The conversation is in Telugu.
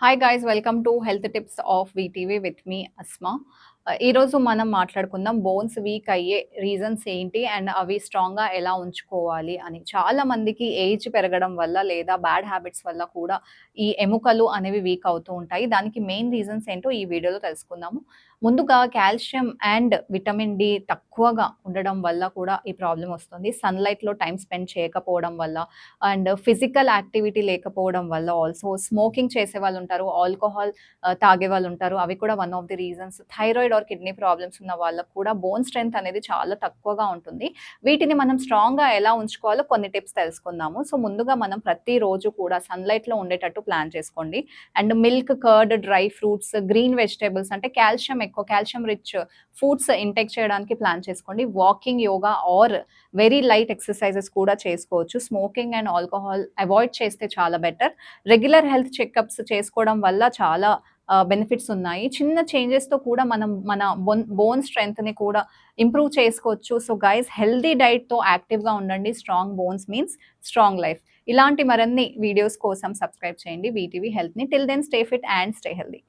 Hi guys, welcome to health tips of VTV with me Asma. ఈరోజు మనం మాట్లాడుకుందాం బోన్స్ వీక్ అయ్యే రీజన్స్ ఏంటి అండ్ అవి స్ట్రాంగ్గా ఎలా ఉంచుకోవాలి అని. చాలా మందికి ఏజ్ పెరగడం వల్ల లేదా బ్యాడ్ హ్యాబిట్స్ వల్ల కూడా ఈ ఎముకలు అనేవి వీక్ అవుతూ ఉంటాయి. దానికి మెయిన్ రీజన్స్ ఏంటో ఈ వీడియోలో తెలుసుకుందాము. ముందుగా కాల్షియం అండ్ విటమిన్ డి తక్కువగా ఉండడం వల్ల కూడా ఈ ప్రాబ్లం వస్తుంది. సన్లైట్లో టైం స్పెండ్ చేయకపోవడం వల్ల అండ్ ఫిజికల్ యాక్టివిటీ లేకపోవడం వల్ల, ఆల్సో స్మోకింగ్ చేసే వాళ్ళు ఉంటారు, ఆల్కహాల్ తాగే వాళ్ళు ఉంటారు. అవి కూడా one of the reasons. Thyroid are kidney problems ఉన్న వాళ్ళకు కూడా బోన్ స్ట్రెంత్ అనేది చాలా తక్కువగా ఉంటుంది. వీటిని మనం స్ట్రాంగ్గా ఎలా ఉంచుకోవాలో కొన్ని టిప్స్ తెలుసుకుందాము. సో ముందుగా మనం ప్రతిరోజు కూడా సన్లైట్లో ఉండేటట్టు ప్లాన్ చేసుకోండి. And milk, curd, dry fruits, green vegetables అంటే కాల్షియం రిచ్ ఫుడ్స్ ఇంటేక్ చేయడానికి ప్లాన్ చేసుకోండి. Walking, yoga or very light exercises కూడా చేసుకోవచ్చు. స్మోకింగ్ అండ్ ఆల్కహాల్ అవాయిడ్ చేస్తే చాలా బెటర్. రెగ్యులర్ హెల్త్ చెకప్స్ చేసుకోవడం వల్ల చాలా బెనిఫిట్స్ ఉన్నాయి. చిన్న చేంజెస్‌తో కూడా మనం మన బోన్ స్ట్రెంగ్త్‌ని కూడా ఇంప్రూవ్ చేసుకోవచ్చు. సో గైస్, హెల్తీ డైట్‌తో యాక్టివ్‌గా ఉండండి. Strong bones means strong life. ఇలాంటి మరిన్ని వీడియోస్ కోసం సబ్స్క్రైబ్ చేయండి వీటీవీ హెల్త్‌ని. Till then stay fit and stay healthy.